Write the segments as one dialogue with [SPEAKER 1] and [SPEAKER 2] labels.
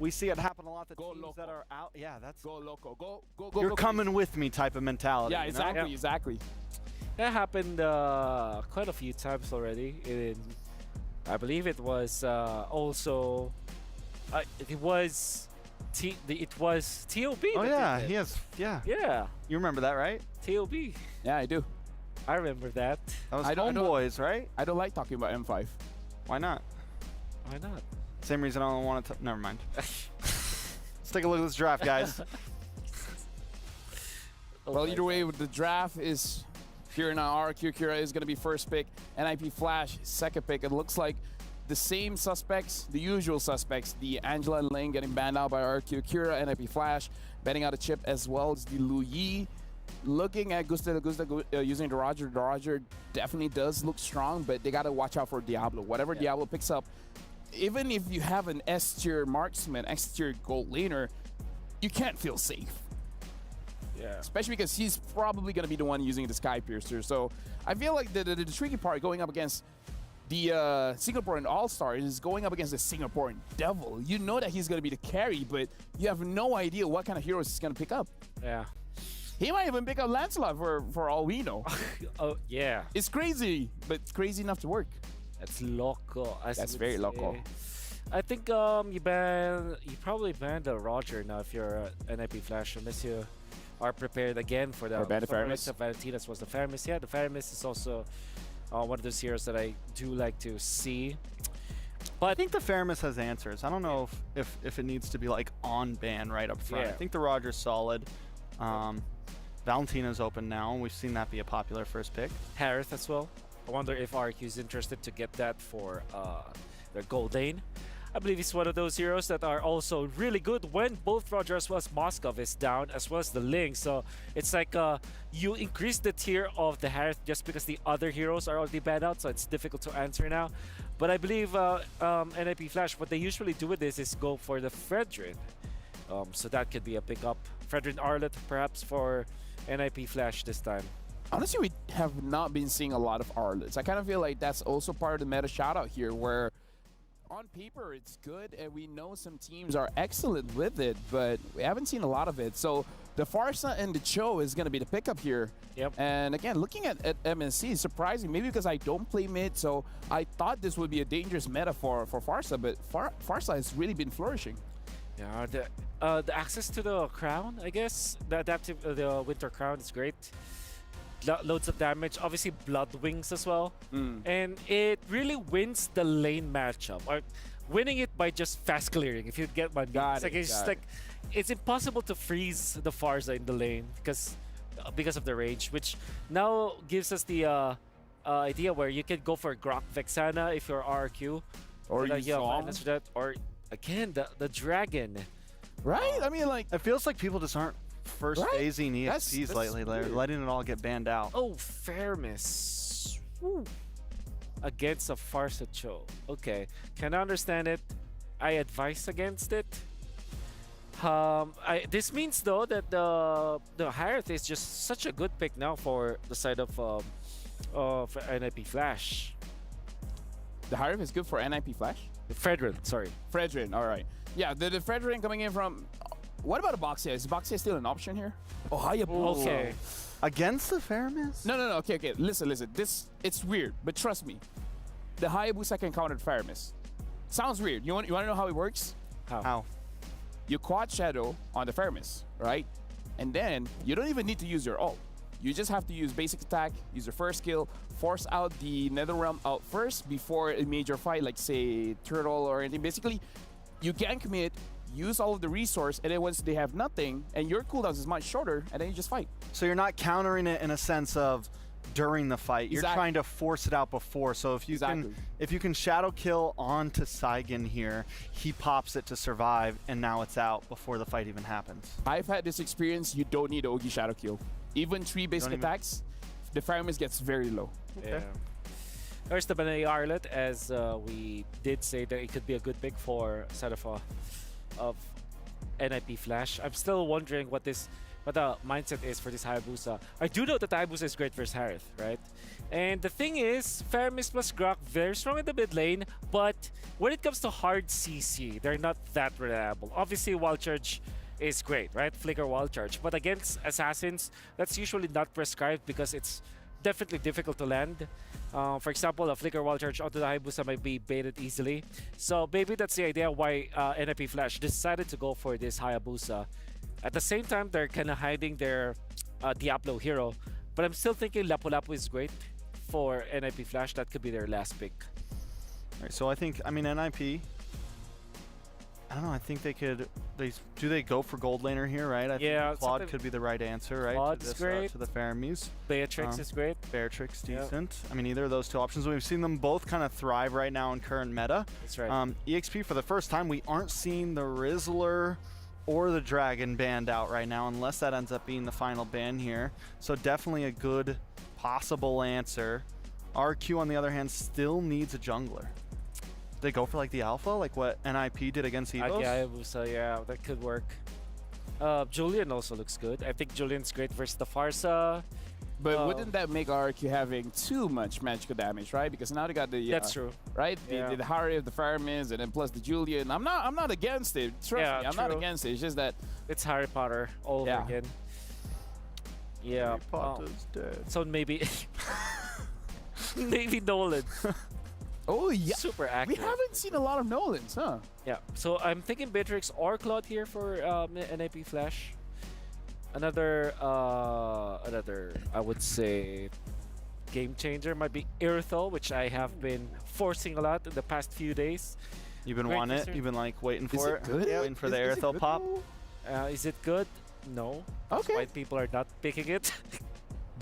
[SPEAKER 1] we see it happen a lot. The
[SPEAKER 2] Go
[SPEAKER 1] teams
[SPEAKER 2] loco.
[SPEAKER 1] that are out, yeah, that's
[SPEAKER 2] Go loco. Go.
[SPEAKER 1] you're
[SPEAKER 2] go,
[SPEAKER 1] coming with me type of mentality.
[SPEAKER 2] Yeah,
[SPEAKER 1] you know?
[SPEAKER 2] exactly,
[SPEAKER 3] Yeah.
[SPEAKER 2] exactly.
[SPEAKER 3] That happened quite a few times already. I believe it was also it was TOB.
[SPEAKER 1] Oh
[SPEAKER 3] that
[SPEAKER 1] yeah,
[SPEAKER 3] did
[SPEAKER 1] he
[SPEAKER 3] it.
[SPEAKER 1] has. Yeah,
[SPEAKER 3] Yeah,
[SPEAKER 1] you remember that, right?
[SPEAKER 3] TOB.
[SPEAKER 2] Yeah, I do.
[SPEAKER 3] I remember that.
[SPEAKER 1] That was
[SPEAKER 2] I don't-
[SPEAKER 1] Homeboys, right?
[SPEAKER 2] I don't like talking about M5.
[SPEAKER 1] Why not?
[SPEAKER 3] Why not?
[SPEAKER 1] Same reason I don't want to. Never mind. Let's take a look at this draft, guys.
[SPEAKER 2] Well, either way, the draft is here now. RQ Kira is going to be first pick. NIP Flash, second pick. It looks like the same suspects, the usual suspects. The Angela and Lane getting banned out by RQ Kira, NIP Flash, banning out a chip as well as the Lu Yi. Looking at Gusta using the Roger. The Roger definitely does look strong, but they got to watch out for Diablo. Whatever Diablo picks up, even if you have an S-tier marksman, S-tier gold laner, you can't feel safe.
[SPEAKER 3] Yeah.
[SPEAKER 2] Especially because he's probably going to be the one using the Sky Piercer. So I feel like the tricky part going up against the Singaporean All-Star is going up against the Singaporean Devil. You know that he's going to be the carry, but you have no idea what kind of heroes he's going to pick up.
[SPEAKER 3] Yeah.
[SPEAKER 2] He might even pick up Lancelot for all we know.
[SPEAKER 3] Oh yeah.
[SPEAKER 2] It's crazy, but it's crazy enough to work.
[SPEAKER 3] That's loco. As
[SPEAKER 2] That's
[SPEAKER 3] you would
[SPEAKER 2] very
[SPEAKER 3] say.
[SPEAKER 2] loco.
[SPEAKER 3] I think you probably ban the Roger now if you're NIP Flash, unless you are prepared again for the
[SPEAKER 2] Or ban the
[SPEAKER 3] release
[SPEAKER 2] Faramis.
[SPEAKER 3] of Valentinas was the Faramis. Yeah, the Faramis is also one of those heroes that I do like to see.
[SPEAKER 1] I think the Faramis has answers. I don't know if it needs to be like on ban right up front.
[SPEAKER 3] Yeah.
[SPEAKER 1] I think the Roger's solid. Valentina's open now, and we've seen that be a popular first pick.
[SPEAKER 3] Harith as well. I wonder if RQ is interested to get that for their gold lane. I believe he's one of those heroes that are also really good when both Roger as well as Moskov is down, as well as the Ling. So it's like you increase the tier of the Harith just because the other heroes are already banned out, so it's difficult to answer now. But I believe NIP Flash, what they usually do with this is go for the Fredrin. So that could be a pickup. Fredrin Arlet perhaps for NIP Flash this time.
[SPEAKER 2] Honestly, we have not been seeing a lot of Arlets. I kind of feel like that's also part of the meta shoutout here, where on paper it's good and we know some teams are excellent with it, but we haven't seen a lot of it. So the Farsa and the Cho is going to be the pickup here.
[SPEAKER 3] Yep.
[SPEAKER 2] And again, looking at MNC, surprising, maybe because I don't play mid, so I thought this would be a dangerous meta for Farsa, but Farsa has really been flourishing.
[SPEAKER 3] Yeah, the access to the crown, I guess, the adaptive, the winter crown is great. Loads of damage, obviously blood wings as well, and it really wins the lane matchup, or winning it by just fast clearing. If you get my it's impossible to freeze the Farsa in the lane because of the range, which now gives us the idea where you can go for Grok Vexana if you're RQ,
[SPEAKER 2] Or you
[SPEAKER 3] yeah,
[SPEAKER 2] Zong.
[SPEAKER 3] answer that, or again the dragon.
[SPEAKER 2] Right? I mean, like,
[SPEAKER 1] It feels like people just aren't first
[SPEAKER 2] Right?
[SPEAKER 1] phasing
[SPEAKER 2] That's
[SPEAKER 1] EXPs lately. They're
[SPEAKER 2] weird.
[SPEAKER 1] letting it all get banned out.
[SPEAKER 3] Oh, Fairness. Woo. Against a Farsa Cho. Okay, can I understand it? I advise against it. This means though that the Harith is just such a good pick now for the side of NIP Flash.
[SPEAKER 2] the Harif is good for NIP Flash.
[SPEAKER 3] Fredrin, sorry.
[SPEAKER 2] Fredrin, all right. Yeah, the Fredrin coming in from... What about Boxia? Is Boxia still an option here? Oh, Hayabusa.
[SPEAKER 3] Okay.
[SPEAKER 1] Against the Faramis?
[SPEAKER 2] No, okay. Listen. It's weird, but trust me. The Hayabusa can counter Faramis. Sounds weird. You want to know how it works?
[SPEAKER 1] How?
[SPEAKER 2] You quad shadow on the Faramis, right? And then you don't even need to use your ult. You just have to use basic attack, use your first skill, force out the Netherrealm out first before a major fight, like say Turtle or anything. Basically, you can commit, use all of the resource, and then once they have nothing, and your cooldowns is much shorter, and then you just fight.
[SPEAKER 1] So you're not countering it in a sense of during the fight. You're
[SPEAKER 2] Exactly.
[SPEAKER 1] trying to force it out before. So if you can shadow kill onto Saigon here, he pops it to survive, and now it's out before the fight even happens.
[SPEAKER 2] I've had this experience. You don't need Ogi Shadow Kill. Even 3 basic attacks, the Faramis gets very low.
[SPEAKER 3] Yeah. There's the Banana Arlet, as we did say that it could be a good pick for side of NIP Flash. I'm still wondering what this what the mindset is for this Hayabusa. I do know that Hayabusa is great versus Harith, right? And the thing is, Faramis plus Grok, very strong in the mid lane, but when it comes to hard CC, they're not that reliable. Obviously, Wild Charge is great, right? Flicker Wild Charge. But against Assassins, that's usually not prescribed because it's definitely difficult to land. For example, a Flicker Wild Charge onto the Hayabusa might be baited easily. So maybe that's the idea why Npfl decided to go for this Hayabusa. At the same time, they're kind of hiding their Diablo hero. But I'm still thinking Lapu-Lapu is great for Npfl. That could be their last pick.
[SPEAKER 1] All right, so I think, NIP, I don't know, I think they could, do they go for gold laner here, right? I think Claude could be the right answer, right?
[SPEAKER 3] Claude's great.
[SPEAKER 1] To the Faramis.
[SPEAKER 3] Beatrix is great.
[SPEAKER 1] Beatrix, decent. I mean, either of those two options. We've seen them both kind of thrive right now in current meta.
[SPEAKER 3] That's right.
[SPEAKER 1] EXP, for the first time, we aren't seeing the Rizzler or the Dragon banned out right now, unless that ends up being the final ban here. So definitely a good possible answer. RQ, on the other hand, still needs a jungler. They go for like the alpha, like what NIP did against Evos?
[SPEAKER 3] Hayabusa, yeah, that could work. Julian also looks good. I think Julian's great versus the Farsa.
[SPEAKER 2] But wouldn't that make RQ having too much magical damage, right? Because now they got the
[SPEAKER 3] that's true,
[SPEAKER 2] right?
[SPEAKER 3] Yeah.
[SPEAKER 2] The Harry of the Faramis, and then plus the Julian. I'm not against it. Trust me, I'm not against it. It's just that
[SPEAKER 3] it's Harry Potter all over again. Yeah.
[SPEAKER 1] Harry Potter's dead.
[SPEAKER 3] So maybe maybe Nolan.
[SPEAKER 2] Oh yeah,
[SPEAKER 3] super accurate.
[SPEAKER 2] We haven't seen a lot of Nolans, huh?
[SPEAKER 3] Yeah. So I'm thinking Beatrix or Claude here for Npfl. Another I would say game changer might be Irithel, which I have been forcing a lot in the past few days.
[SPEAKER 1] You've been wanting it? You've been like waiting for it?
[SPEAKER 2] Good?
[SPEAKER 1] Waiting for the Irithel pop?
[SPEAKER 3] Is it good? No.
[SPEAKER 2] Okay.
[SPEAKER 3] White people are not picking it.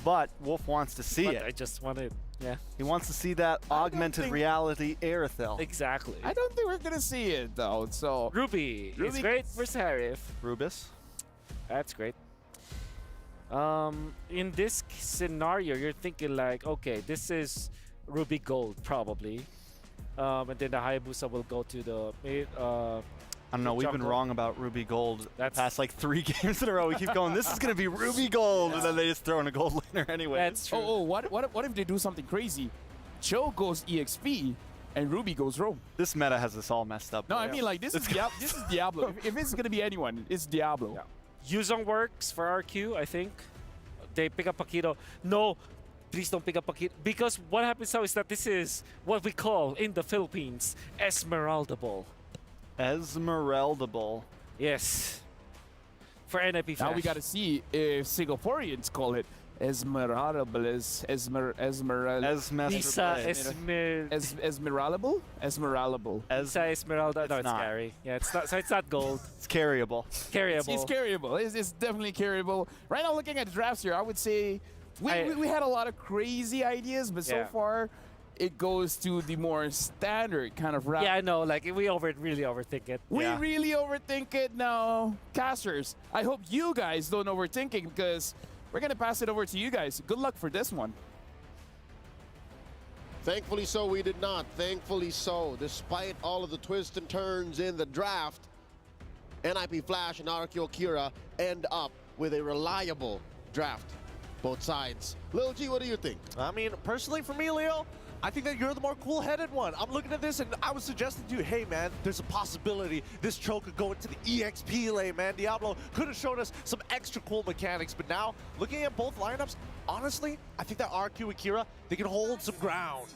[SPEAKER 1] But Wolf wants to see it.
[SPEAKER 3] I just want it. Yeah.
[SPEAKER 1] He wants to see that augmented reality Irithel.
[SPEAKER 3] Exactly.
[SPEAKER 2] I don't think we're gonna see it though. So
[SPEAKER 3] Ruby is great versus Harith.
[SPEAKER 1] Rubis.
[SPEAKER 3] That's great. In this scenario, you're thinking like, okay, this is Ruby Gold probably, and then the Hayabusa will go to the
[SPEAKER 1] I don't know, we've been
[SPEAKER 3] jungle.
[SPEAKER 1] wrong about Ruby Gold the
[SPEAKER 3] That's-
[SPEAKER 1] past like 3 games in a row. We keep going, this is going to be Ruby Gold, and then they just throw in a gold laner anyway.
[SPEAKER 3] That's true.
[SPEAKER 2] what if they do something crazy? Cho goes EXP and Ruby goes Roam.
[SPEAKER 1] This meta has us all messed up.
[SPEAKER 2] No, I mean like this is Diablo. If it's gonna be anyone, it's Diablo.
[SPEAKER 3] Yeah. Yuzong works for RQ, I think. They pick up Paquito. No, please don't pick up Paquito. Because what happens now is that this is what we call in the Philippines Esmeralda Ball.
[SPEAKER 1] Esmeralda Ball.
[SPEAKER 3] Yes. For Npfl.
[SPEAKER 2] Now we gotta see if Singaporeans call it Esmeralda.
[SPEAKER 3] Lisa
[SPEAKER 2] Esmeralable? Esmeralable.
[SPEAKER 3] Lisa Esmeralda. No, it's
[SPEAKER 1] not.
[SPEAKER 3] Gary. Yeah, it's not. So it's not gold.
[SPEAKER 1] It's carryable.
[SPEAKER 3] Carryable.
[SPEAKER 2] It's carryable. It's definitely carryable. Right now, looking at the drafts here, I would say we had a lot of crazy ideas, but so far it goes to the more standard kind of route.
[SPEAKER 3] Yeah, I know. Like we really overthink it.
[SPEAKER 2] We really overthink it now. Casters, I hope you guys don't overthink it because we're going to pass it over to you guys. Good luck for this one.
[SPEAKER 4] Thankfully so, we did not. Thankfully so. Despite all of the twists and turns in the draft, Npfl and RQ Akira end up with a reliable draft. Both sides. Lil G, what do you think?
[SPEAKER 5] I mean, personally for me, Leo, I think that you're the more cool-headed one. I'm looking at this and I was suggesting to you, hey man, there's a possibility this Cho could go into the EXP lane, man. Diablo could have shown us some extra cool mechanics, but now, looking at both lineups, honestly, I think that RQ Akira, they can hold some ground.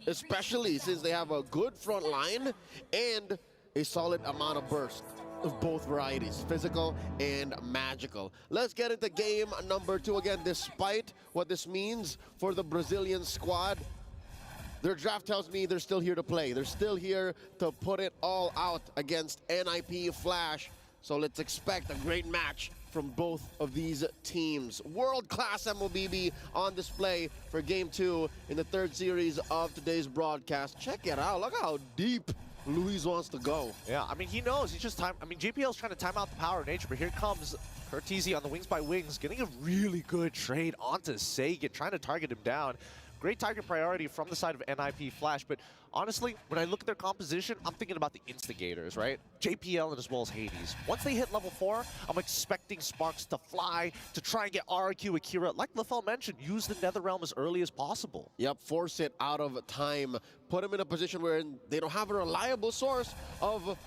[SPEAKER 4] Especially since they have a good front line and a solid amount of burst of both varieties, physical and magical. Let's get into game number 2 again. Despite what this means for the Brazilian squad, their draft tells me they're still here to play. They're still here to put it all out against Npfl. So let's expect a great match from both of these teams. World-class MLBB on display for Game 2 in the 3rd series of today's broadcast. Check it out. Look how deep Luis wants to go.
[SPEAKER 5] Yeah, I mean, he knows. He's just time. I mean, JPL's trying to time out the power of nature, but here comes Cortese on the Wings by Wings, getting a really good trade onto Sagan, trying to target him down. great target priority from the side of Npfl, but honestly, when I look at their composition, I'm thinking about the instigators, right? JPL and as well as Hades. Once they hit level 4, I'm expecting Sparks to fly, to try and get RQ Akira. Like Lefel mentioned, use the Nether Realm as early as possible.
[SPEAKER 4] Yep, force it out of time. Put them in a position where they don't have a reliable source of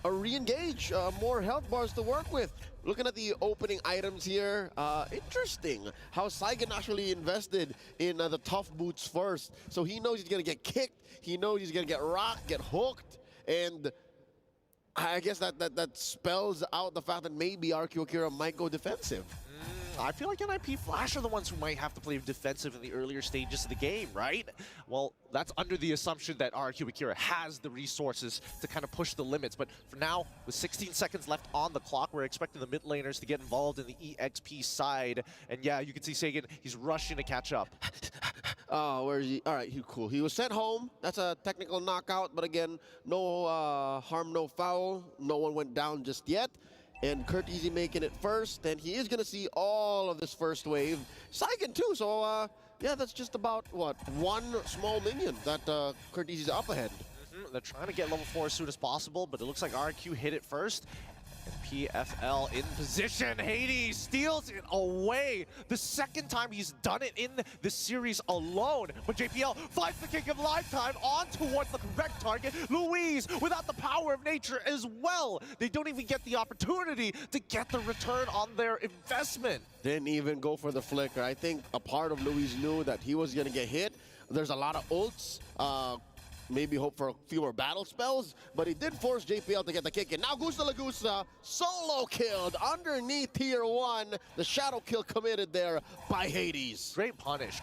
[SPEAKER 4] a re-engage, more health bars to work with. Looking at the opening items here, interesting how Saigon actually invested in the tough boots first. So he knows he's gonna get kicked, he knows he's gonna get rocked, get hooked, and I guess that spells out the fact that maybe RQ Akira might go defensive.
[SPEAKER 5] I feel like Npfl are the ones who might have to play defensive in the earlier stages of the game, right? Well, that's under the assumption that RQ Akira has the resources to kind of push the limits. But for now, with 16 seconds left on the clock, we're expecting the mid laners to get involved in the EXP side. And yeah, you can see Sagan, he's rushing to catch up.
[SPEAKER 4] Oh, where is he? All right, cool. He was sent home. That's a technical knockout, but again, no harm, no foul. No one went down just yet. And Kurt Easy making it first, and he is going to see all of this first wave. Saigon too, so yeah, that's just about, what, one small minion that Kurt Easy's up ahead.
[SPEAKER 5] They're trying to get level 4 as soon as possible, but it looks like RQ hit it first. And PFL in position. Hades steals it away. The second time he's done it in the series alone. But JPL finds the kick of lifetime on towards the correct target. Louise, without the power of nature as well. They don't even get the opportunity to get the return on their investment.
[SPEAKER 4] Didn't even go for the flicker. I think a part of Louise knew that he was going to get hit. There's a lot of ults. Maybe hope for a few more battle spells, but he did force JPL to get the kick in. Now Gusta Lagusa solo killed underneath tier 1. The shadow kill committed there by Hades.
[SPEAKER 5] Great punish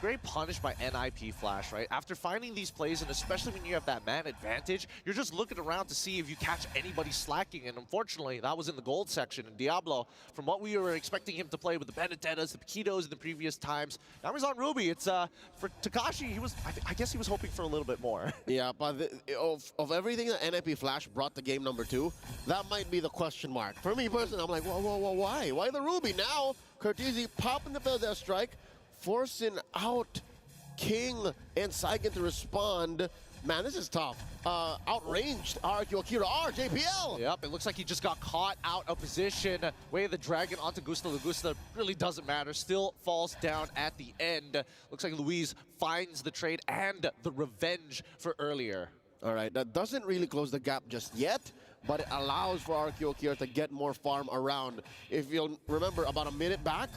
[SPEAKER 5] by Npfl, right? After finding these plays, and especially when you have that man advantage, you're just looking around to see if you catch anybody slacking, and unfortunately, that was in the gold section. And Diablo, from what we were expecting him to play with the Benedettas, the Paquitos in the previous times, now he's on Ruby. It's for Takashi, I guess he was hoping for a little bit more.
[SPEAKER 4] Yeah, but of everything that Npfl brought to game number 2, that might be the question mark. For me personally, I'm like, whoa, why? Why the Ruby? Now, Curtizi popping the Build-Out Strike, forcing out King and Saigon to respond. Man, this is tough. Outranged RQ Akira, JPL!
[SPEAKER 5] Yep, it looks like he just got caught out of position. Way of the dragon onto Gusta. Lagusta really doesn't matter. Still falls down at the end. Looks like Louise finds the trade and the revenge for earlier.
[SPEAKER 4] All right, that doesn't really close the gap just yet, but it allows for RQ Akira to get more farm around. If you'll remember, about a minute back,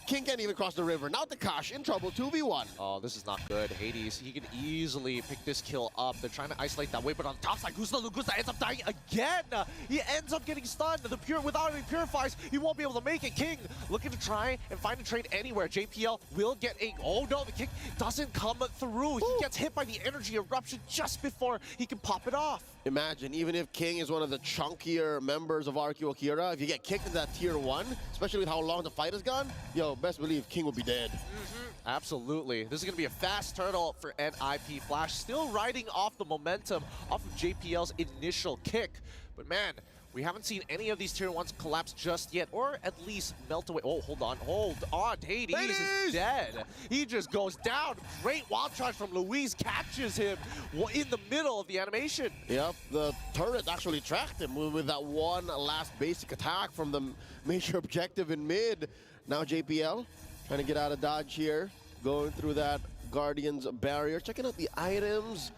[SPEAKER 4] King can't even cross the river. Now Takashi in trouble, 2v1.
[SPEAKER 5] Oh, this is not good. Hades, he can easily pick this kill up. They're trying to isolate that way, but on the top side, Gusta ends up dying again. He ends up getting stunned. Without any purifies, he won't be able to make it. King looking to try and find a trade anywhere. JPL will get a... Oh no, the kick doesn't come through. He gets hit by the energy eruption just before he can pop it off.
[SPEAKER 4] Imagine, even if King is one of the chunkier members of RQ Akira, if you get kicked in that tier 1, especially with how long the fight has gone, yo, best believe King will be dead.
[SPEAKER 5] Absolutely. This is going to be a fast turtle for Npfl. Still riding off the momentum off of JPL's initial kick. But man, we haven't seen any of these tier 1s collapse just yet, or at least melt away. Oh, hold on. Hades is dead. He just goes down. Great wild charge from Louise, catches him in the middle of the animation.
[SPEAKER 4] Yep, the turret actually tracked him with that one last basic attack from the major objective in mid. Now JPL trying to get out of dodge here, going through that Guardian's barrier, checking out the items.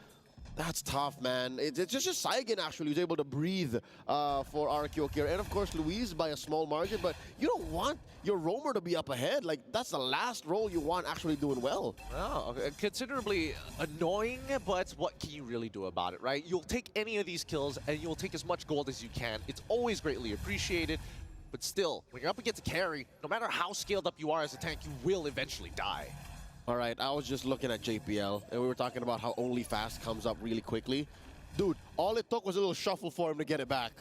[SPEAKER 4] That's tough, man. It's just Saigon actually who's able to breathe for RQ Akira. And of course, Louise by a small margin, but you don't want your roamer to be up ahead. Like, that's the last role you want actually doing well.
[SPEAKER 5] Oh, considerably annoying, but what can you really do about it, right? You'll take any of these kills and you'll take as much gold as you can. It's always greatly appreciated. But still, when you're up against a carry, no matter how scaled up you are as a tank, you will eventually die.
[SPEAKER 4] All right, I was just looking at JPL, and we were talking about how only fast comes up really quickly. Dude, all it took was a little shuffle for him to get it back.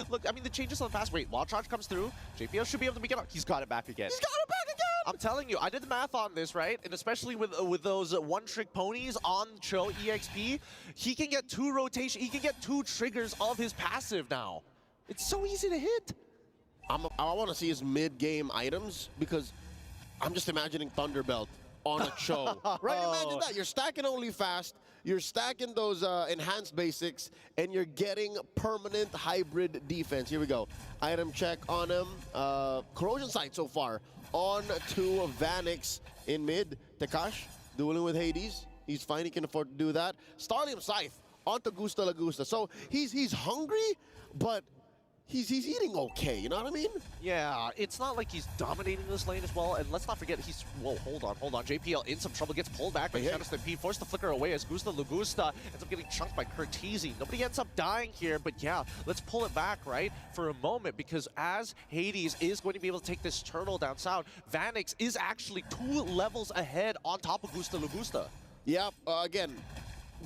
[SPEAKER 5] Look, I mean, the changes on the fast rate. Wild charge comes through, JPL should be able to make it up. He's got it back again.
[SPEAKER 4] He's got it back again!
[SPEAKER 5] I'm telling you, I did the math on this, right? And especially with those one-trick ponies on Cho EXP, he can get 2 rotation. He can get 2 triggers of his passive now. It's so easy to hit.
[SPEAKER 4] I want to see his mid-game items because I'm just imagining Thunderbelt. on a Cho. Right? Imagine that. You're stacking only fast, you're stacking those enhanced basics, and you're getting permanent hybrid defense. Here we go. Item check on him. Corrosion sight so far. On to Vanix in mid. Tekash dueling with Hades. He's fine, he can afford to do that. Starlium Scythe onto Gusta Lagusta. So he's hungry, but he's eating okay, you know what I mean?
[SPEAKER 5] Yeah, it's not like he's dominating this lane as well, and let's not forget he's... Whoa, hold on. JPL in some trouble, gets pulled back by Shadow Stampede, forced to flicker away as Gusta Lagusta ends up getting chunked by Curtizi. Nobody ends up dying here, but yeah, let's pull it back, right, for a moment, because as Hades is going to be able to take this turtle down south, Vanix is actually 2 levels ahead on top of Gusta Lagusta.
[SPEAKER 4] Yeah, again,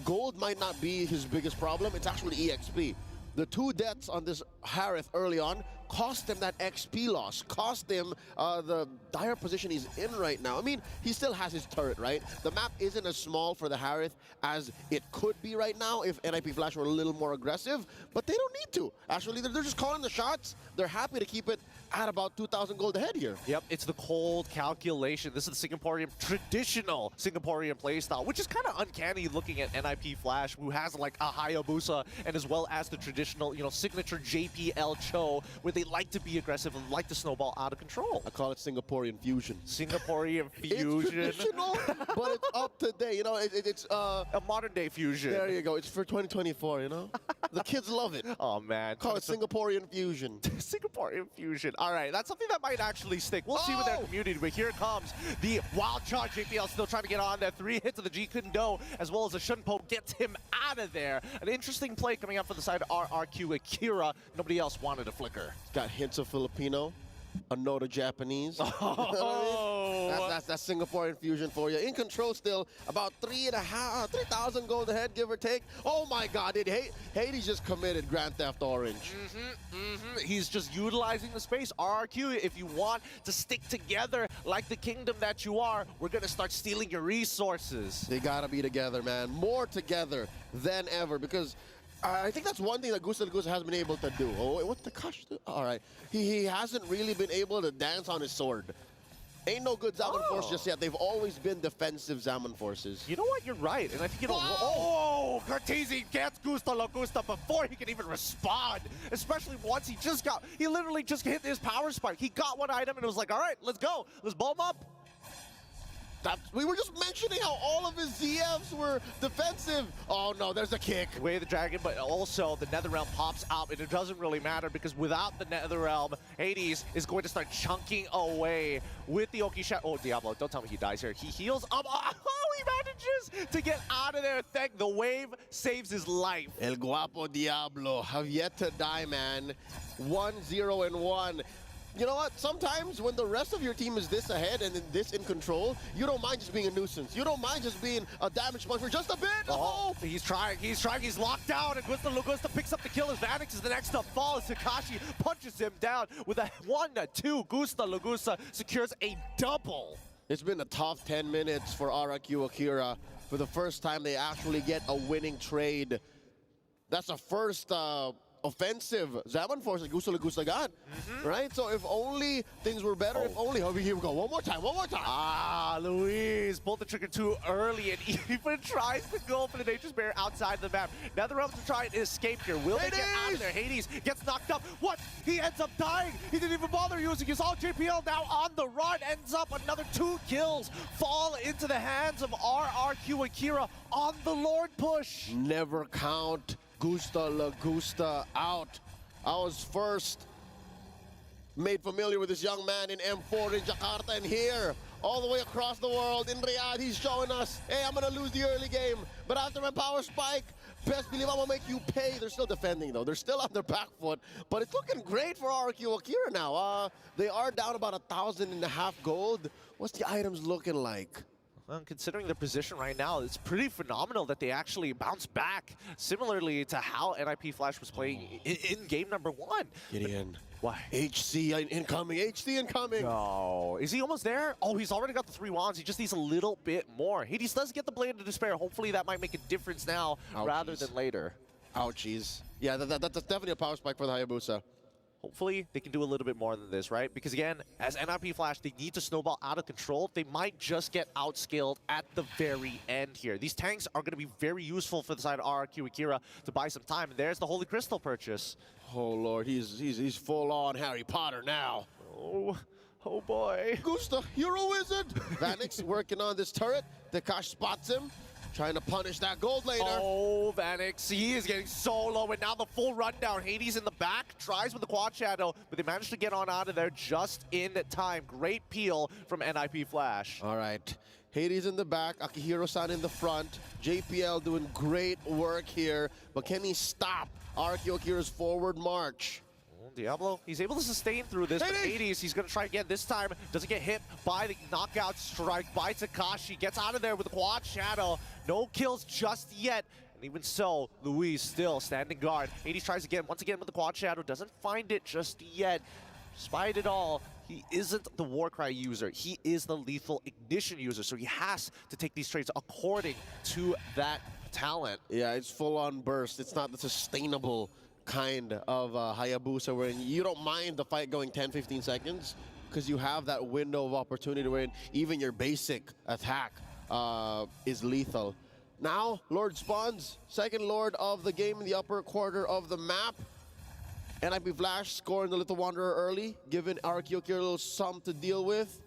[SPEAKER 4] gold might not be his biggest problem, it's actually EXP. The 2 deaths on this Harith early on cost him that XP loss, cost him the dire position he's in right now. I mean, he still has his turret, right? The map isn't as small for the Harith as it could be right now if Npfl were a little more aggressive, but they don't need to. Actually, they're just calling the shots. They're happy to keep it at about 2,000 gold ahead here.
[SPEAKER 5] Yep, it's the cold calculation. This is the Singaporean, traditional Singaporean playstyle, which is kind of uncanny looking at Npfl, who has like a Hayabusa, and as well as the traditional, you know, signature JPL Cho, where they like to be aggressive and like to snowball out of control.
[SPEAKER 4] I call it Singaporean fusion.
[SPEAKER 5] Singaporean fusion.
[SPEAKER 4] It's traditional, but it's up to date. You know, it's
[SPEAKER 5] a modern day fusion.
[SPEAKER 4] There you go. It's for 2024, you know? The kids love it.
[SPEAKER 5] Oh, man.
[SPEAKER 4] Call it Singaporean fusion.
[SPEAKER 5] Singaporean fusion. All right, that's something that might actually stick. We'll see with their community, but here comes the wild charge. JPL still trying to get on there. 3 hits of the G couldn't go, as well as a Shunpo gets him out of there. An interesting play coming up for the side of RRQ Akira. Nobody else wanted a flicker.
[SPEAKER 4] Got hints of Filipino, a note of Japanese.
[SPEAKER 5] Oh.
[SPEAKER 4] That's Singaporean fusion for you. In control still, about 3,000 gold ahead, give or take. Oh my God, did Hades just committed Grand Theft Orange?
[SPEAKER 5] He's just utilizing the space. RRQ, if you want to stick together like the kingdom that you are, we're gonna start stealing your resources.
[SPEAKER 4] They gotta be together, man. More together than ever, because I think that's one thing that Gusta has been able to do. Oh, wait, what the gosh? All right. He hasn't really been able to dance on his sword. Ain't no good Zaman Force just yet. They've always been defensive Zaman Forces.
[SPEAKER 5] You know what? You're right. And I think it'll... Oh! Curtizi gets Gusta Lagusta before he can even respond. Especially once he literally just hit his power spike. He got one item and it was like, all right, let's go. Let's blow him up.
[SPEAKER 4] We were just mentioning how all of his ZFs were defensive. Oh no, there's a kick.
[SPEAKER 5] Way of the dragon, but also the Netherrealm pops out, and it doesn't really matter because without the Netherrealm, Hades is going to start chunking away with the Okisha. Oh, Diablo, don't tell me he dies here. He heals up. Oh, he manages to get out of there. Thank the wave saves his life.
[SPEAKER 4] El Guapo Diablo have yet to die, man. 1-0-1. You know what? Sometimes when the rest of your team is this ahead and this in control, you don't mind just being a nuisance. You don't mind just being a damage point for just a bit.
[SPEAKER 5] Oh, he's trying, he's locked down, and Gusta Lagusta picks up the kill as Vanix is the next to fall as Takashi punches him down with a 1-2. Gusta Lagusta secures a double.
[SPEAKER 4] It's been a tough 10 minutes for RRQ Akira. For the first time, they actually get a winning trade. That's a first offensive Zaman Force that Gusta Lagusta got, right? So if only things were better, if only, here we go, one more time.
[SPEAKER 5] Ah, Luis pulled the trigger too early and even tries to go for the Nature's Bear outside the map. Netherrealm to try and escape here. Will they get out of there? Hades gets knocked up. What? He ends up dying. He didn't even bother using his all JPL now on the run. Ends up another 2 kills fall into the hands of RRQ Akira on the Lord push.
[SPEAKER 4] Never count Gusta Lagusta out. I was first made familiar with this young man in M4 in Jakarta, and here, all the way across the world in Riyadh, he's showing us, hey, I'm gonna lose the early game, but after my power spike, best believe I'm gonna make you pay. They're still defending though. They're still on their back foot, but it's looking great for RRQ Akira now. They are down about 1,500 gold. What's the items looking like?
[SPEAKER 5] Well, considering their position right now, it's pretty phenomenal that they actually bounce back, similarly to how Npfl was playing in game number 1.
[SPEAKER 4] Gideon.
[SPEAKER 5] Why?
[SPEAKER 4] HC incoming, HC incoming.
[SPEAKER 5] No. Is he almost there? Oh, he's already got the 3 wands. He just needs a little bit more. Hades does get the Blade of Despair. Hopefully that might make a difference now rather than later.
[SPEAKER 4] Ouchies. Yeah, that's definitely a power spike for the Hayabusa.
[SPEAKER 5] hopefully they can do a little bit more than this, right? Because again, as Npfl, they need to snowball out of control. They might just get outscaled at the very end here. These tanks are going to be very useful for the side of RRQ Akira to buy some time. And there's the Holy Crystal purchase.
[SPEAKER 4] Oh, Lord, he's full on Harry Potter now.
[SPEAKER 5] Oh boy.
[SPEAKER 4] Gusta, you're a wizard. Vanix working on this turret. Dekash spots him, trying to punish that gold laner.
[SPEAKER 5] Oh, Vanix, he is getting so low, and now the full rundown. Hades in the back, tries with the quad shadow, but they managed to get on out of there just in time. Great peel from Npfl.
[SPEAKER 4] All right, Hades in the back, Akihiro-san in the front. JPL doing great work here, but can he stop RRQ Akira's forward march?
[SPEAKER 5] Diablo, he's able to sustain through this, but Hades, he's going to try again this time. Doesn't get hit by the knockout strike by Takashi. Gets out of there with the quad shadow. No kills just yet. And even so, Luis still standing guard. Hades tries again, once again with the quad shadow. Doesn't find it just yet. Despite it all, he isn't the Warcry user. He is the lethal ignition user. So he has to take these trades according to that talent.
[SPEAKER 4] Yeah, it's full on burst. It's not the sustainable kind of Hayabusa where you don't mind the fight going 10-15 seconds because you have that window of opportunity where even your basic attack is lethal. Now, Lord spawns, second Lord of the game in the upper quarter of the map. Npfl scoring the Little Wanderer early, giving RRQ Akira a little something to deal with.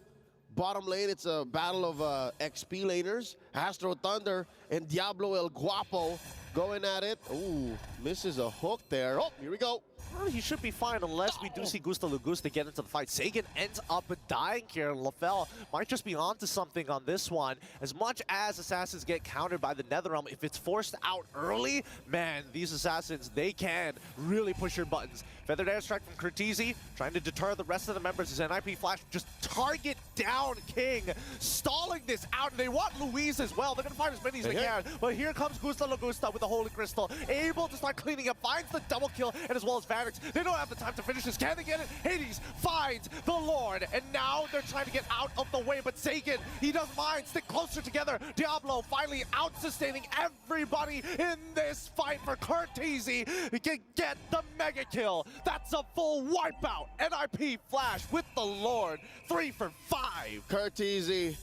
[SPEAKER 4] Bottom lane, it's a battle of XP laners. Astro Thunder and Diablo El Guapo going at it. Ooh, misses a hook there. Oh, here we go.
[SPEAKER 5] Well, he should be fine unless we do see Gusta Lugusta get into the fight. Sagan ends up dying here, and LaFell might just be onto something on this one. As much as Assassins get countered by the Netherrealm, if it's forced out early, man, these Assassins, they can really push your buttons. Feathered Airstrike from Curtizi, trying to deter the rest of the members as Npfl just target down King, stalling this out, and they want Luis as well. They're going to find as many as they can, but here comes Gusta Lugusta with the Holy Crystal, able to start cleaning up, finds the double kill, and as well as Vanix. They don't have the time to finish this. Can they get it? Hades finds the Lord, and now they're trying to get out of the way, but Sagan, he doesn't mind. Stick closer together. Diablo finally out-sustaining everybody in this fight for Curtizi. He can get the mega kill. That's a full wipeout. Npfl with the Lord. 3 for 5.
[SPEAKER 4] Curtizi,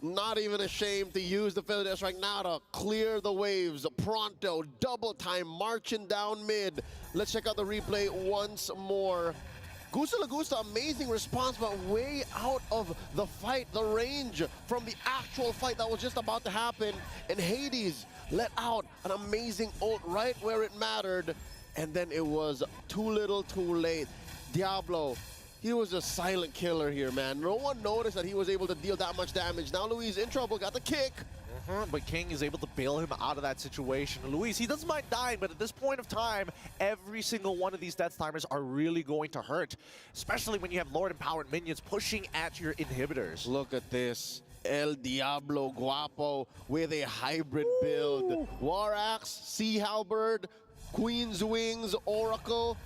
[SPEAKER 4] not even ashamed to use the Feather Dash right now to clear the waves. Pronto, double time, marching down mid. Let's check out the replay once more. Gusta Lagusta, amazing response, but way out of the fight, the range from the actual fight that was just about to happen. And Hades let out an amazing ult right where it mattered. And then it was too little, too late. Diablo, he was a silent killer here, man. No one noticed that he was able to deal that much damage. Now Luis in trouble, got the kick.
[SPEAKER 5] But King is able to bail him out of that situation. Luis, he doesn't mind dying, but at this point of time, every single one of these Death Timers are really going to hurt, especially when you have Lord Empowered minions pushing at your inhibitors.
[SPEAKER 4] Look at this. El Diablo Guapo with a hybrid build. War Axe, Sea Halberd, Queen's Wings, Oracle.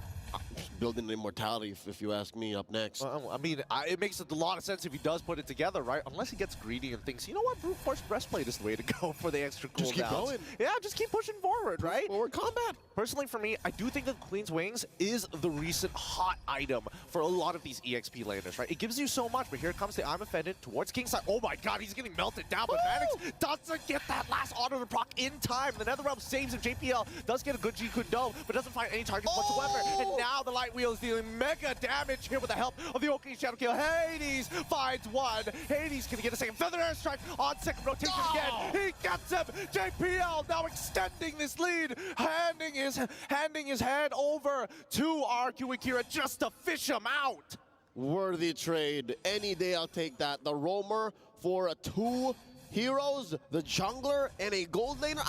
[SPEAKER 4] Building immortality, if you ask me, up next.
[SPEAKER 5] Well, I mean, it makes a lot of sense if he does put it together, right? Unless he gets greedy and thinks, you know what, Brute Force Breastplate is the way to go for the extra cooldowns.
[SPEAKER 4] Just keep going.
[SPEAKER 5] Yeah, just keep pushing forward, right?
[SPEAKER 4] Forward combat.
[SPEAKER 5] Personally, for me, I do think that Queen's Wings is the recent hot item for a lot of these EXP laners, right? It gives you so much, but here comes the I'm Offended towards Kingside. Oh my god, he's getting melted down, but Vanix doesn't get that last auto to proc in time. The Netherrealm saves him. JPL does get a good G-Kun Dome, but doesn't find any targets whatsoever. And now the Light Wheel is dealing mega damage here with the help of the Oki Shadow Kill. Hades finds one. Hades can get a second Feather Airstrike on second rotation again. He gets him. JPL now extending this lead, handing his hand over to RRQ Akira just to fish him out.
[SPEAKER 4] Worthy trade. Any day I'll take that. The Roamer for 2 heroes, the jungler, and a gold laner.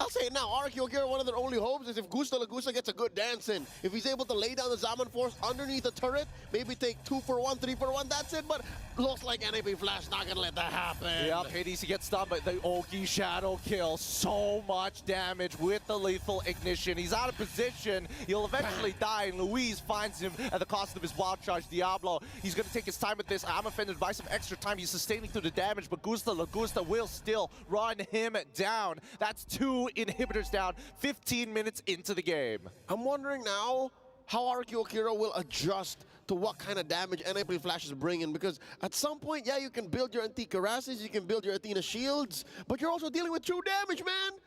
[SPEAKER 4] I'll say it now, RRQ Akira, one of their only hopes is if Gusta Lagusta gets a good dance in. If he's able to lay down the Zaman Force underneath the turret, maybe take 2 for 1, 3 for 1, that's it, but looks like Npfl not gonna let that happen.
[SPEAKER 5] Yep, Hades gets stunned by the Oki Shadow Kill. So much damage with the lethal ignition. He's out of position. He'll eventually die, and Luis finds him at the cost of his wild charge. Diablo, he's gonna take his time with this. I'm offended by some extra time. He's sustaining through the damage, but Gusta Lagusta will still run him down. That's 2 inhibitors down, 15 minutes into the game.
[SPEAKER 4] I'm wondering now, how RQ Akira will adjust to what kind of damage NIP Flash is bringing, because at some point, yeah, you can build your Anti-Karases, you can build your Athena shields, but you're also dealing with true damage, man.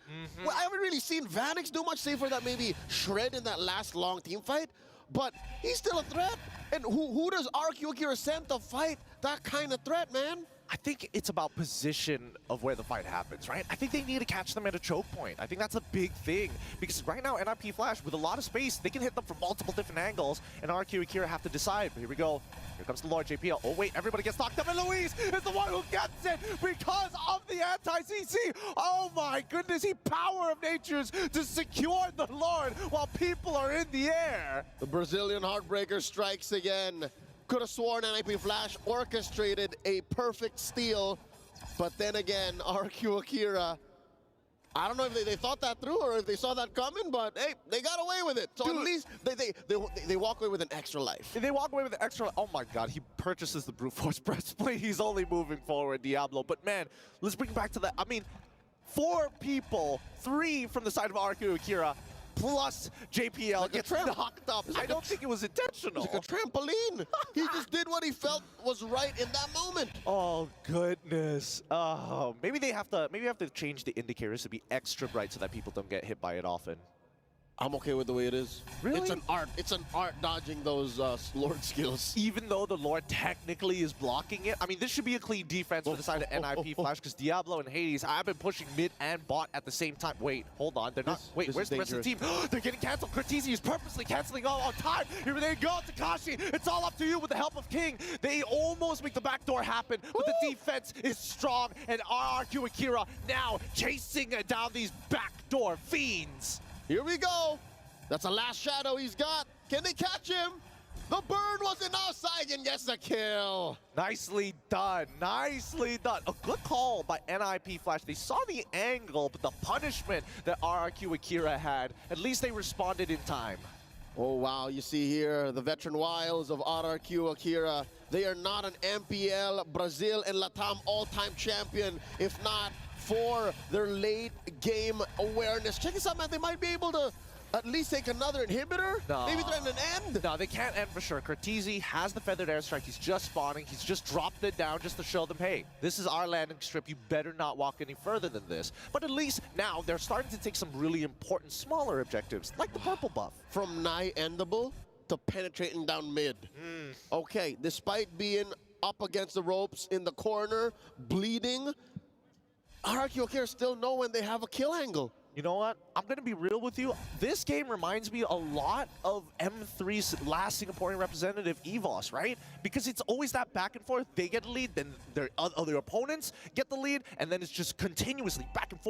[SPEAKER 4] Well, I haven't really seen Vanix do much, save for that maybe Shred in that last long team fight, but he's still a threat. And who does RQ Akira send to fight that kind of threat, man?
[SPEAKER 5] I think it's about position of where the fight happens, right? I think they need to catch them at a choke point. I think that's a big thing, because right now, NIP Flash, with a lot of space, they can hit them from multiple different angles, and RQ Akira have to decide. But here we go. Here comes the Lord JPL. Oh, wait, everybody gets knocked up, and Luis is the one who gets it because of the anti-CC. Oh, my goodness, he power of natures to secure the Lord while people are in the air.
[SPEAKER 4] The Brazilian Heartbreaker strikes again. Could have sworn NIP Flash orchestrated a perfect steal, but then again, RQ Akira, I don't know if they thought that through or if they saw that coming, but hey, they got away with it. So
[SPEAKER 5] Dude.
[SPEAKER 4] at least they walk away with an extra life.
[SPEAKER 5] They walk away with the extra. Oh my God, he purchases the Brute Force breastplate. He's only moving forward, Diablo. But man, let's bring back to that. I mean, 4 people, 3 from the side of RQ Akira, plus JPL
[SPEAKER 4] Like
[SPEAKER 5] gets knocked up. I don't think it was intentional.
[SPEAKER 4] It's like a trampoline. He just did what he felt was right in that moment.
[SPEAKER 5] Oh goodness. Oh, maybe they have to change the indicators to be extra bright so that people don't get hit by it often.
[SPEAKER 4] I'm okay with the way it is.
[SPEAKER 5] Really?
[SPEAKER 4] It's an art. It's an art dodging those Lord skills.
[SPEAKER 5] Even though the Lord technically is blocking it, I mean, this should be a clean defense for the side of NIP Flash, because Diablo and Hades have been pushing mid and bot at the same time. Wait, hold on. They're not. Wait,
[SPEAKER 4] this
[SPEAKER 5] where's
[SPEAKER 4] is
[SPEAKER 5] the rest of the team? They're getting canceled. Cortese is purposely canceling all on time. Here they go, Takashi. It's all up to you with the help of King. They almost make the backdoor happen, but the defense is strong, and RQ Akira now chasing down these backdoor fiends.
[SPEAKER 4] Here we go. That's the last shadow he's got. Can they catch him? The burn wasn't outside and gets a kill.
[SPEAKER 5] Nicely done. Nicely done. A good call by NIP Flash. They saw the angle, but the punishment that RQ Akira had, at least they responded in time.
[SPEAKER 4] Oh, wow. You see here the veteran wiles of RQ Akira. They are not an Npfl, Brazil, and Latam all-time champion, if not for their late game awareness. Check this out, man. They might be able to at least take another inhibitor?
[SPEAKER 5] No.
[SPEAKER 4] Maybe threaten an end?
[SPEAKER 5] No, they can't end for sure. Cortese has the feathered airstrike. He's just spawning. He's just dropped it down just to show them, hey, this is our landing strip. You better not walk any further than this. But at least now they're starting to take some really important smaller objectives, like the purple buff.
[SPEAKER 4] From nigh endable to penetrating down mid. Okay, despite being up against the ropes in the corner, bleeding, RQ Akira still know when they have a kill angle.
[SPEAKER 5] You know what? I'm going to be real with you. This game reminds me a lot of M3's last Singaporean representative, EVOS, right? Because it's always that back and forth. They get the lead, then their other opponents get the lead, and then it's just continuously back and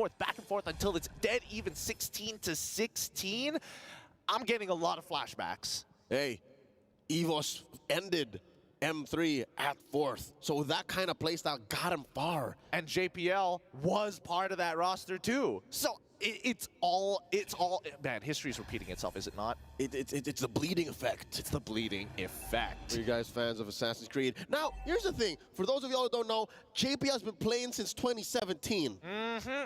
[SPEAKER 5] forth until it's dead even 16-16. I'm getting a lot of flashbacks.
[SPEAKER 4] Hey, EVOS ended M3 at 4th. So that kind of playstyle got him far.
[SPEAKER 5] And JPL was part of that roster too. So it's all, man, history is repeating itself, is it not?
[SPEAKER 4] It's the bleeding effect.
[SPEAKER 5] It's the bleeding effect.
[SPEAKER 4] Are you guys fans of Assassin's Creed? Now, here's the thing. For those of y'all who don't know, JPL's been playing since 2017.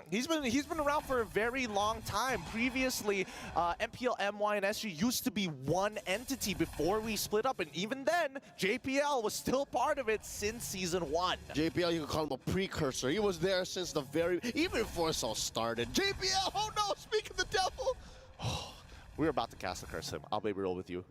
[SPEAKER 5] He's been around for a very long time. Previously, MPL, MY, and SG used to be one entity before we split up, and even then, JPL was still part of it since Season 1.
[SPEAKER 4] JPL, you can call him a precursor. He was there since the even before this all started. JPL, oh no, speak of the devil.
[SPEAKER 5] We were about to cast a curse him. I'll be real with you.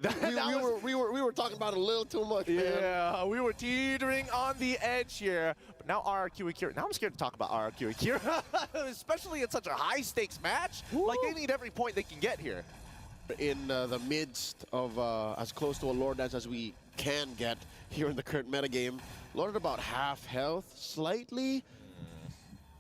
[SPEAKER 4] We were talking about it a little too much, man.
[SPEAKER 5] Yeah, we were teetering on the edge here. But now RQ Akira. Now I'm scared to talk about RQ Akira, especially in such a high-stakes match.
[SPEAKER 4] Woo.
[SPEAKER 5] Like, they need every point they can get here.
[SPEAKER 4] In the midst of as close to a Lord Dance as we can get here in the current metagame, Lord at about half health, slightly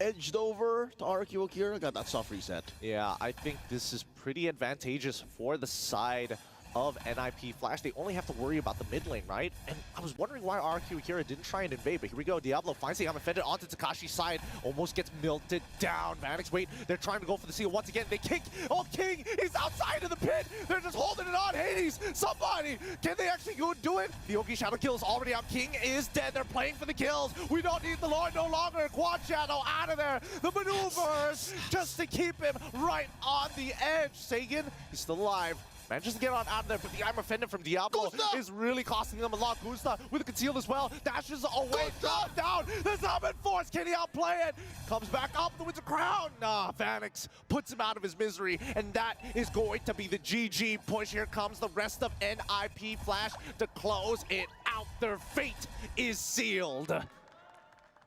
[SPEAKER 4] edged over to RQ Akira. Got that soft reset.
[SPEAKER 5] Yeah, I think this is pretty advantageous for the side of NIP Flash. They only have to worry about the mid lane, right? And I was wondering why RQ Akira didn't try and invade, but here we go. Diablo finds the offended onto Takashi's side, almost gets melted down. Vanix, wait, they're trying to go for the seal once again. They kick. Oh, King is outside of the pit. They're just holding it on. Hades, somebody, can they actually go do it? The Oki Shadow kill is already out. King is dead. They're playing for the kills. We don't need the Lord no longer. Quad Shadow out of there. The maneuvers just to keep him right on the edge. Sagan, he's still alive. Manages to get on out of there, but the Armor Fender from Diablo
[SPEAKER 4] Gusta!
[SPEAKER 5] is really costing them a lot. Gusta with a conceal as well. Dashes away,
[SPEAKER 4] Gusta!
[SPEAKER 5] drop down. The Summon Force, can he outplay it? Comes back up, the Winter Crown. Nah, Vanix puts him out of his misery, and that is going to be the GG push. Here comes the rest of Npfl to close it out. Their fate is sealed.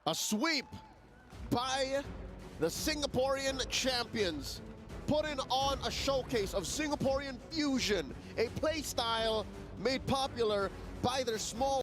[SPEAKER 4] A sweep by the Singaporean champions, putting on a showcase of Singaporean fusion, a playstyle made popular by their small